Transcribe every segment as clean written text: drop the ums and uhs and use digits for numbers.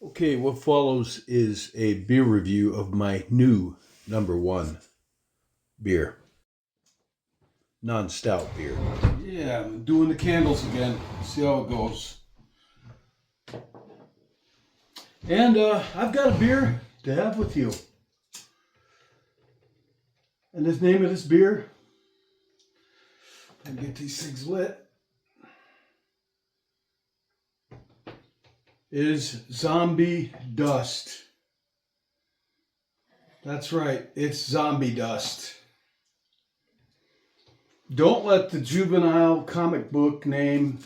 Okay, what follows is a beer review of my new number one beer, non-stout beer. Yeah, I'm doing the candles again. See how it goes. And I've got a beer to have with you. And the name of this beer, and get these things lit, is Zombie Dust. That's right, it's zombie dust. Don't let the juvenile comic book name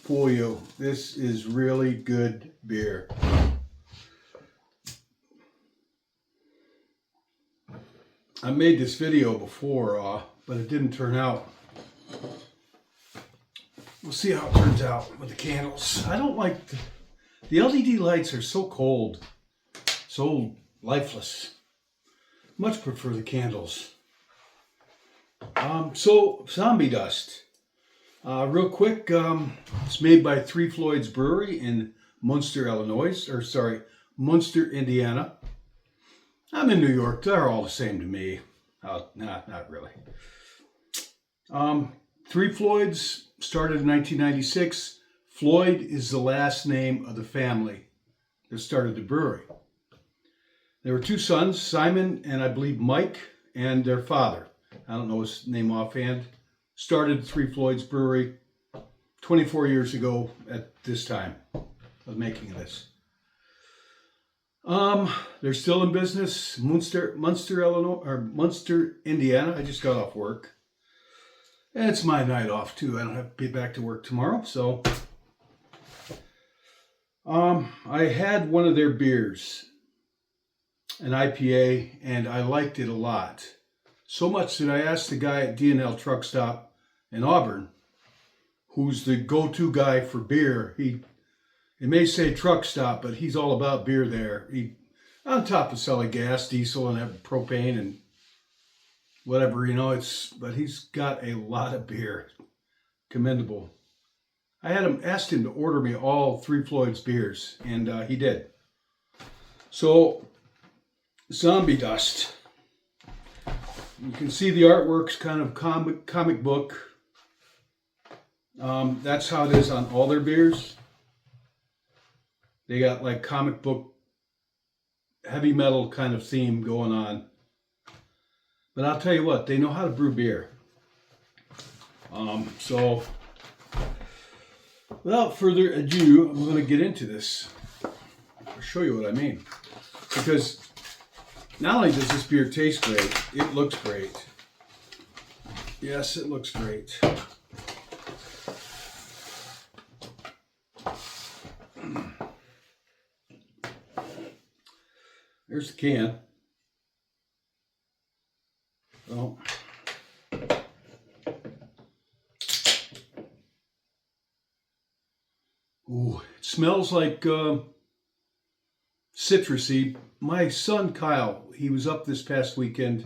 fool you. This is really good beer. I made this video before, but it didn't turn out. We'll see how it turns out with the candles. I don't like the LED lights are so cold, so lifeless. Much prefer the candles. So Zombie Dust. Real quick, it's made by Floyd's Brewery in Munster, Munster, Indiana. I'm in New York. They're all the same to me. Not really. Three Floyds started in 1996. Floyd is the last name of the family that started the brewery. There were two sons, Simon and I believe Mike, and their father. I don't know his name offhand. Started Three Floyds Brewery 24 years ago at this time of making this. They're still in business, Munster, Illinois, or Munster, Indiana. I just got off work. And it's my night off too. I don't have to be back to work tomorrow, so I had one of their beers, an IPA, and I liked it a lot. So much that I asked the guy at D&L Truck Stop in Auburn, who's the go-to guy for beer. It may say truck stop, but he's all about beer there. He, on top of selling gas, diesel, and propane and whatever, but he's got a lot of beer. Commendable. I asked him to order me all Three Floyds beers, and he did. So, Zombie Dust. You can see the artwork's kind of comic book. That's how it is on all their beers. They got like comic book, heavy metal kind of theme going on. But I'll tell you what, they know how to brew beer. So, without further ado, I'm going to get into this. I'll show you what I mean. Because not only does this beer taste great, it looks great. Yes, it looks great. There's the can. Oh. Ooh, it smells like citrusy. My son Kyle, he was up this past weekend.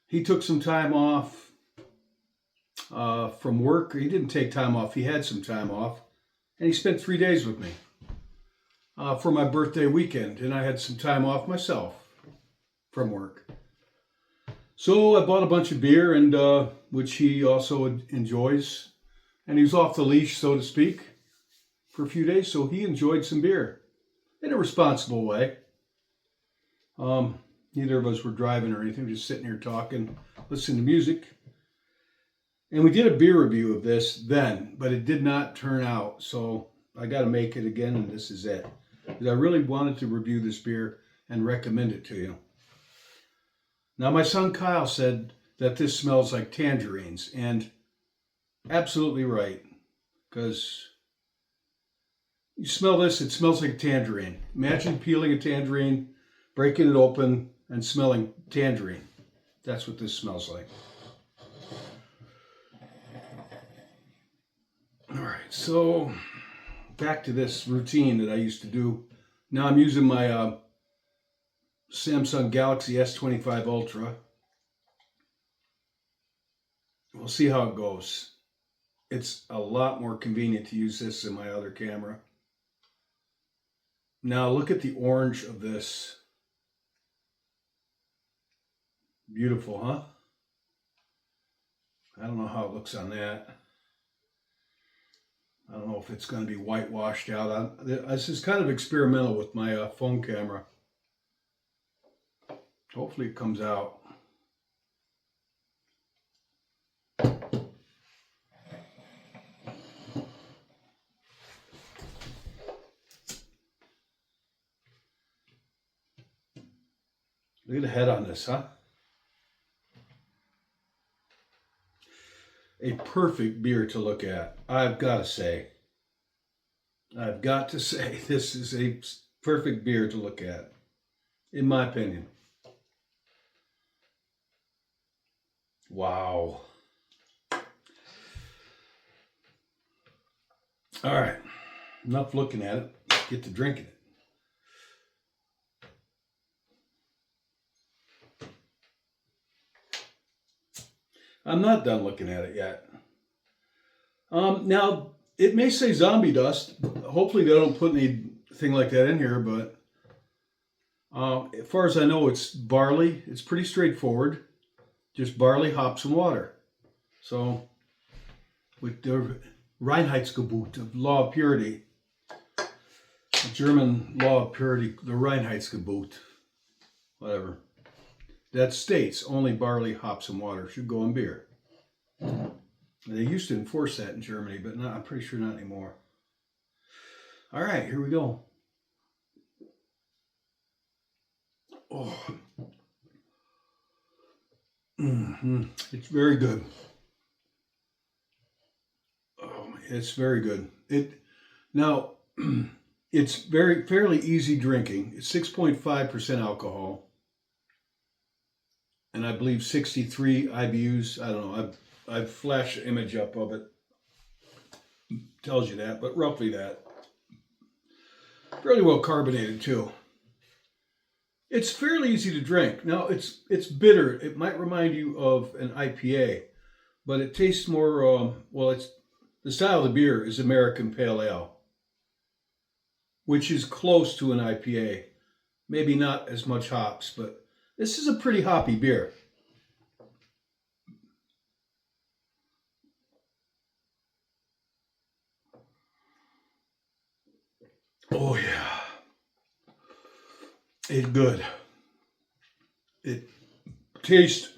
He took some time off from work. He didn't take time off. He had some time off. And he spent 3 days with me for my birthday weekend. And I had some time off myself from work. So I bought a bunch of beer, and which he also enjoys. And he was off the leash, so to speak, for a few days. So he enjoyed some beer in a responsible way. Neither of us were driving or anything, just sitting here talking, listening to music. And we did a beer review of this then, but it did not turn out. So I got to make it again, and this is it. Because I really wanted to review this beer and recommend it to you. Now, my son Kyle said that this smells like tangerines, and absolutely right. Because you smell this, it smells like a tangerine. Imagine peeling a tangerine, breaking it open, and smelling tangerine. That's what this smells like. All right, so back to this routine that I used to do. Now I'm using my Samsung Galaxy S25 Ultra. We'll see how it goes. It's a lot more convenient to use this than my other camera. Now look at the orange of this. Beautiful, huh? I don't know how it looks on that. I don't know if it's going to be whitewashed out. This is kind of experimental with my phone camera. Hopefully it comes out. Look at the head on this, huh? A perfect beer to look at. I've got to say. This is a perfect beer to look at, in my opinion. Wow. All right. Enough looking at it. Let's get to drinking it. I'm not done looking at it yet. Now, it may say zombie dust. Hopefully they don't put anything like that in here, but as far as I know, it's barley. It's pretty straightforward. Just barley, hops, and water. So, with the Reinheitsgebot, of law of purity, the German law of purity, the Reinheitsgebot, whatever, that states only barley, hops, and water should go in beer. They used to enforce that in Germany, but I'm pretty sure not anymore. All right, here we go. Oh, it's very good. Oh, it's very good. Now it's fairly easy drinking. It's 6.5% alcohol, and I believe 63 IBUs. I don't know. I've flashed an image up of it. Tells you that, but roughly that. Fairly well carbonated too. It's fairly easy to drink. Now it's bitter. It might remind you of an IPA, but it tastes more. It's the style of the beer is American Pale Ale, which is close to an IPA. Maybe not as much hops, but this is a pretty hoppy beer. Oh yeah, it's good. It tastes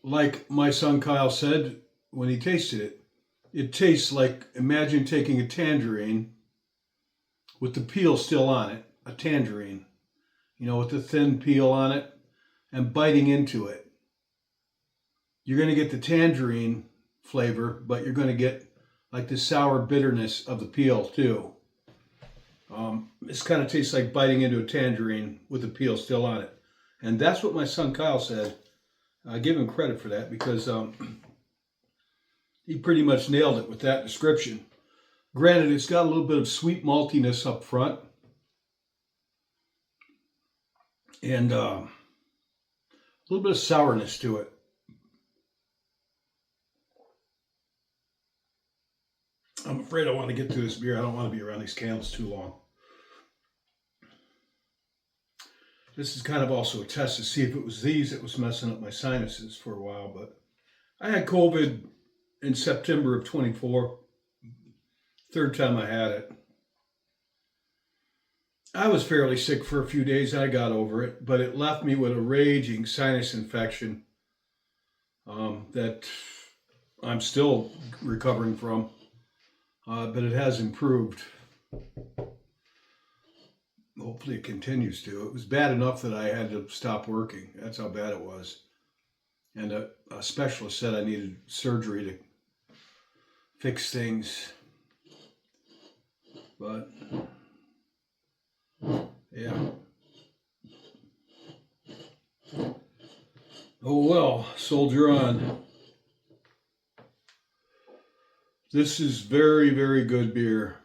like my son Kyle said when he tasted it. It tastes like, imagine taking a tangerine with the peel still on it, a tangerine, with the thin peel on it, and biting into it. You're going to get the tangerine flavor, but you're going to get like the sour bitterness of the peel too. This kind of tastes like biting into a tangerine with the peel still on it. And that's what my son Kyle said. I give him credit for that because he pretty much nailed it with that description. Granted, it's got a little bit of sweet maltiness up front. And a little bit of sourness to it. I'm afraid I want to get through this beer. I don't want to be around these candles too long. This is kind of also a test to see if it was these that was messing up my sinuses for a while. But I had COVID in September of 24. Third time I had it. I was fairly sick for a few days. I got over it, but it left me with a raging sinus infection that I'm still recovering from. But it has improved. Hopefully it continues to. It was bad enough that I had to stop working. That's how bad it was. And a specialist said I needed surgery to fix things. But, yeah. Oh well, soldier on. This is very, very good beer.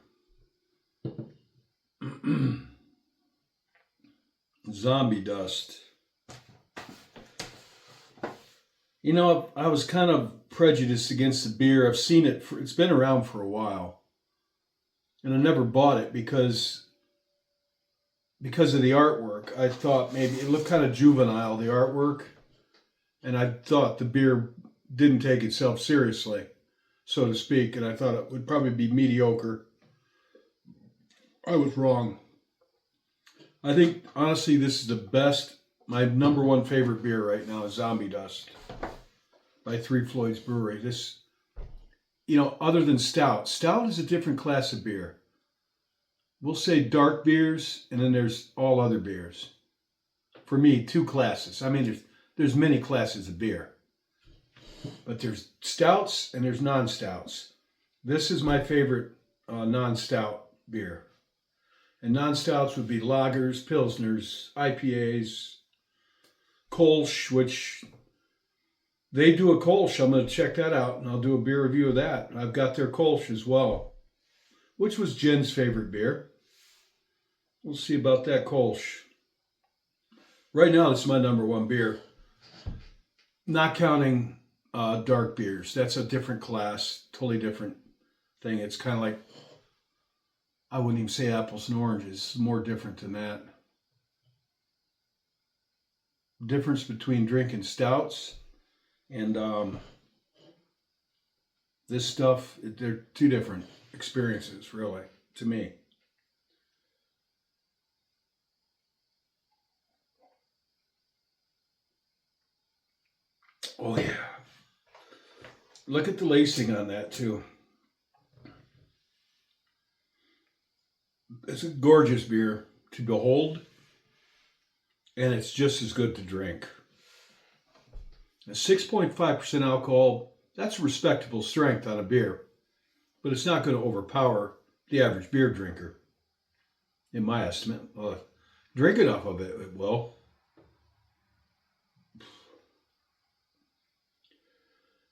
Zombie dust. I was kind of prejudiced against the beer. I've seen it. It's been around for a while. And I never bought it because because of the artwork, I thought maybe it looked kind of juvenile, the artwork, and I thought the beer didn't take itself seriously, so to speak, and I thought it would probably be mediocre. I was wrong. I think, honestly, this is the best. My number one favorite beer right now is Zombie Dust by Floyd's Brewery. This, other than stout, stout is a different class of beer. We'll say dark beers, and then there's all other beers. For me, two classes. I mean, there's many classes of beer, but there's stouts and there's non-stouts. This is my favorite non-stout beer. And non-stouts would be lagers, pilsners, IPAs, Kolsch, which they do a Kolsch. I'm going to check that out, and I'll do a beer review of that. I've got their Kolsch as well, which was Jen's favorite beer. We'll see about that Kolsch. Right now, this is my number one beer. Not counting dark beers. That's a different class, totally different thing. It's kind of like, I wouldn't even say apples and oranges. It's more different than that. Difference between drinking stouts and this stuff, they're two different experiences, really, to me. Oh, yeah. Look at the lacing on that, too. It's a gorgeous beer to behold, and it's just as good to drink. A 6.5% alcohol, that's a respectable strength on a beer, but it's not going to overpower the average beer drinker, in my estimate. Drink enough of it, it will.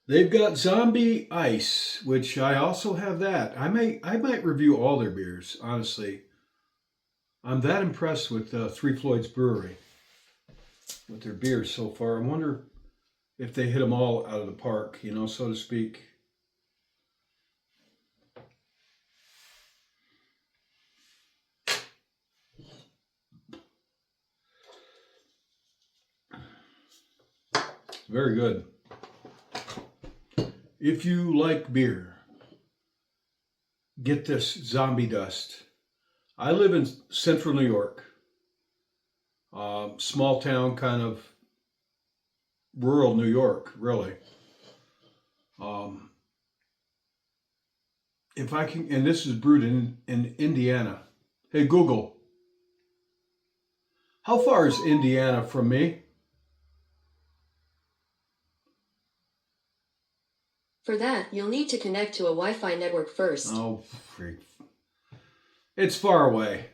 They've got Zombie Ice, which I also have that. I might review all their beers, honestly. I'm that impressed with Floyd's Brewery, with their beers so far. I wonder if they hit them all out of the park, so to speak. Very good. If you like beer, get this Zombie Dust. I live in central New York. Small town, kind of rural New York, really. If I can, and this is brewed in Indiana. Hey, Google, how far is Indiana from me? For that, you'll need to connect to a Wi-Fi network first. Oh, freak. It's far away.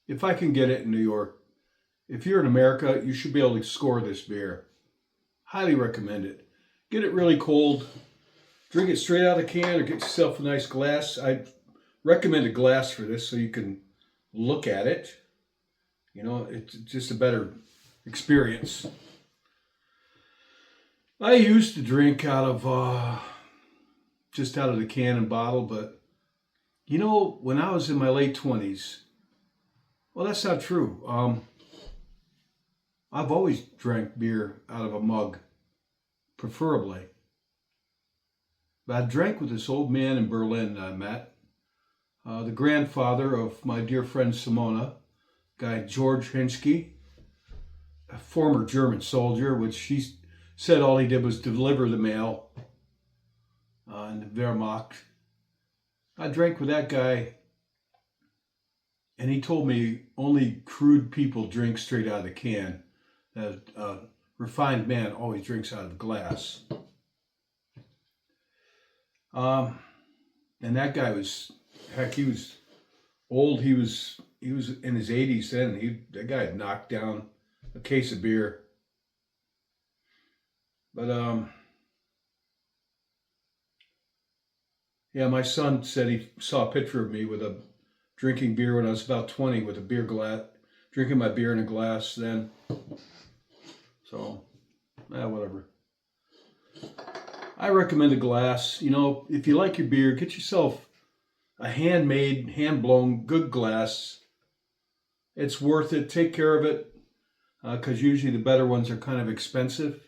If I can get it in New York, if you're in America, you should be able to score this beer. Highly recommend it. Get it really cold. Drink it straight out of the can or get yourself a nice glass. I recommend a glass for this so you can look at it. It's just a better experience. I used to drink out of just out of the can and bottle, but when I was in my late 20s, well, that's not true. I've always drank beer out of a mug, preferably. But I drank with this old man in Berlin that I met, the grandfather of my dear friend Simona, guy George Hinsky, a former German soldier, which he said all he did was deliver the mail in the Wehrmacht. I drank with that guy, and he told me only crude people drink straight out of the can. A refined man always drinks out of a glass. And that guy was, heck, he was old. He was in his 80s then. That guy had knocked down a case of beer. But yeah, my son said he saw a picture of me with a drinking beer when I was about 20 with a beer glass, drinking my beer in a glass then. So, whatever. I recommend a glass. If you like your beer, get yourself a handmade, hand-blown, good glass It's worth it. Take care of it, because usually the better ones are kind of expensive.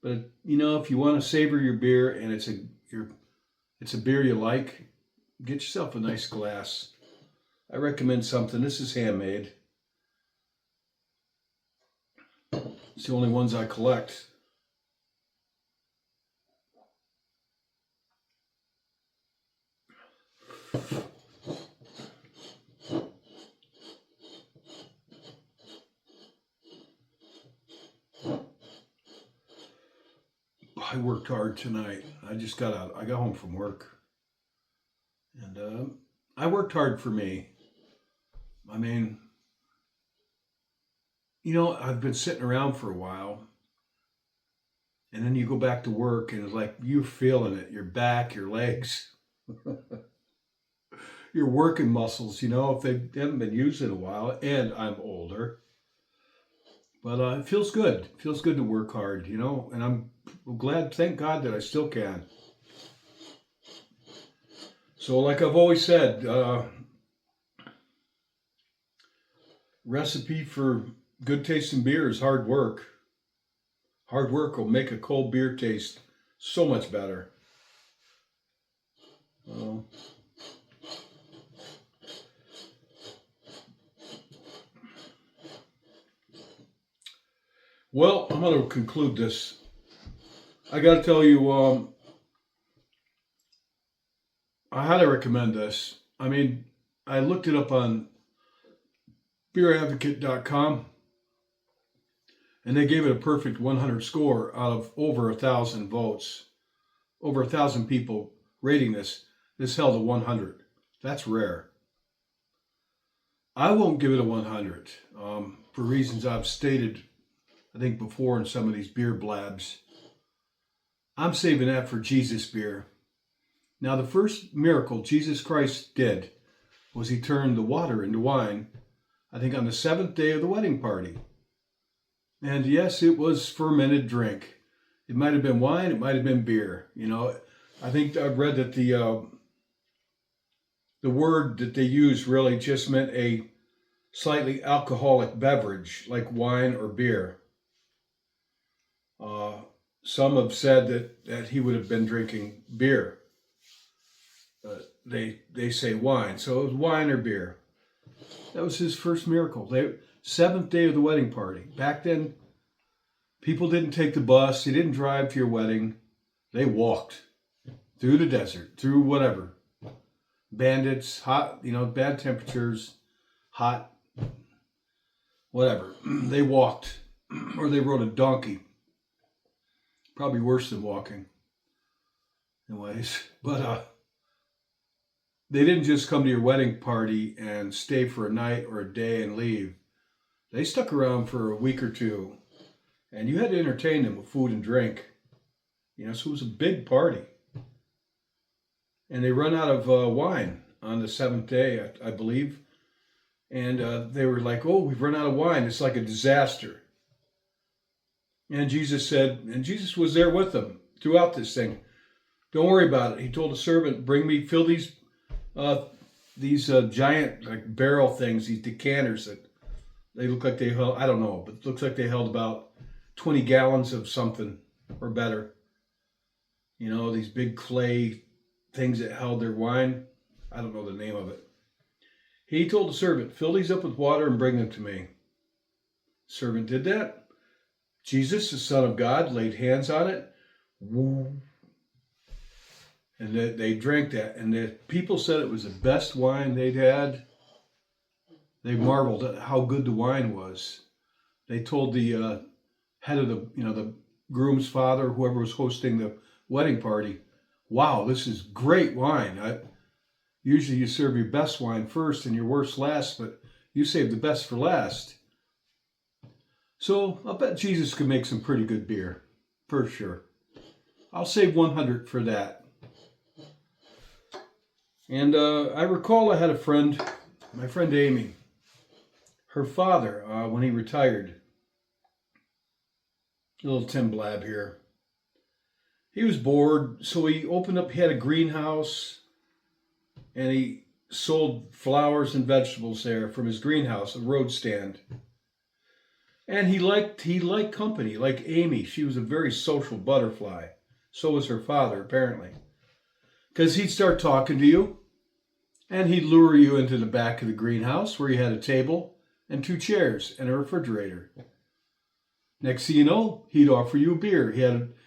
But you know, if you want to savor your beer and it's a beer you like, get yourself a nice glass. I recommend something. This is handmade. It's the only ones I collect. I worked hard tonight. I got home from work. And I worked hard for me. I mean, you know, I've been sitting around for a while. And then you go back to work and it's like you're feeling it. Your back, your legs, your working muscles, you know, if they haven't been used in a while. And I'm older. But it feels good. It feels good to work hard, you know. And I'm glad, thank God that I still can. So like I've always said, recipe for good tasting beer is hard work. Hard work will make a cold beer taste so much better. Well, I'm going to conclude this. I got to tell you, I highly recommend this. I mean, I looked it up on beeradvocate.com and they gave it a perfect 100 score out of over 1,000 votes. Over 1,000 people rating this. This held a 100. That's rare. I won't give it a 100 for reasons I've stated, I think, before in some of these beer blabs. I'm saving that for Jesus beer. Now, the first miracle Jesus Christ did was he turned the water into wine, I think on the 7th day of the wedding party. And yes, it was fermented drink. It might have been wine, it might have been beer. You know, I think I've read that the word that they used really just meant a slightly alcoholic beverage like wine or beer. Some have said that he would have been drinking beer. They say wine, so it was wine or beer. That was his first miracle. 7th day of the wedding party. Back then, people didn't take the bus. They didn't drive to your wedding. They walked through the desert, through whatever. Bandits, hot, you know, bad temperatures, hot, whatever. They walked, or they rode a donkey. Probably worse than walking. Anyways, but they didn't just come to your wedding party and stay for a night or a day and leave. They stuck around for a week or two, and you had to entertain them with food and drink. You know, so it was a big party. And they run out of wine on the 7th day, I believe. And they were like, oh, we've run out of wine. It's like a disaster. And Jesus was there with them throughout this thing. Don't worry about it. He told a servant, fill these giant like barrel things, these decanters that they look like they held, I don't know, but it looks like they held about 20 gallons of something or better. You know, these big clay things that held their wine. I don't know the name of it. He told the servant, fill these up with water and bring them to me. The servant did that. Jesus, the Son of God, laid hands on it. Woo. And they drank that. And the people said it was the best wine they'd had. They marveled at how good the wine was. They told the head of the groom's father, whoever was hosting the wedding party, wow, this is great wine. Usually you serve your best wine first and your worst last, but you saved the best for last. So I'll bet Jesus could make some pretty good beer, for sure. I'll save 100 for that. And I recall I had a friend, my friend Amy. Her father, when he retired, a little Tim Blab here, he was bored, so he had a greenhouse, and he sold flowers and vegetables there from his greenhouse, a road stand. And he liked company, like Amy. She was a very social butterfly. So was her father, apparently. Because he'd start talking to you, and he'd lure you into the back of the greenhouse where he had a table and 2 chairs and a refrigerator. Next thing you know, he'd offer you a beer.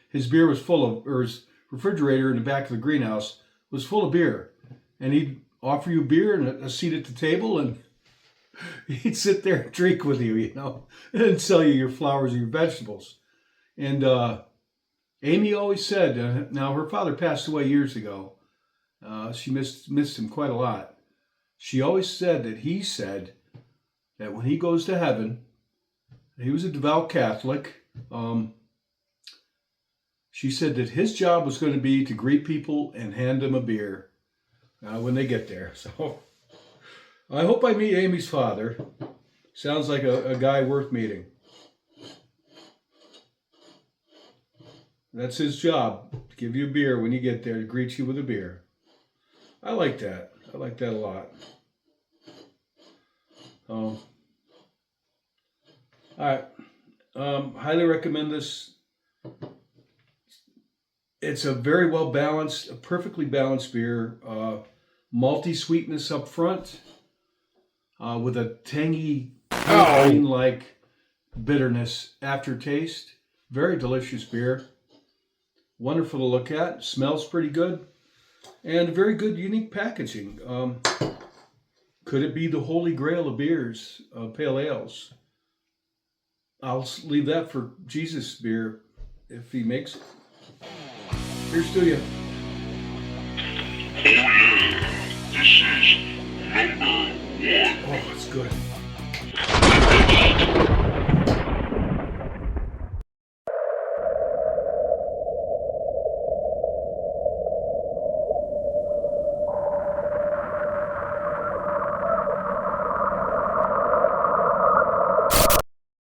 His beer was full of, or his refrigerator in the back of the greenhouse was full of beer. And he'd offer you beer and a seat at the table, and he'd sit there and drink with you, and sell you your flowers and your vegetables. And Amy always said, now her father passed away years ago. She missed him quite a lot. She always said that he said that when he goes to heaven, he was a devout Catholic. She said that his job was going to be to greet people and hand them a beer when they get there. So I hope I meet Amy's father. Sounds like a guy worth meeting. That's his job, to give you a beer when you get there, to greet you with a beer. I like that. I like that a lot. All right. Highly recommend this. It's a very well balanced, a perfectly balanced beer. Malty sweetness up front, with a tangy, like bitterness aftertaste. Very delicious beer. Wonderful to look at. Smells pretty good. And very good, unique packaging. Could it be the holy grail of beers, pale ales? I'll leave that for Jesus' beer if he makes it. Here's to you. Oh yeah, this is number 1. Oh, it's good.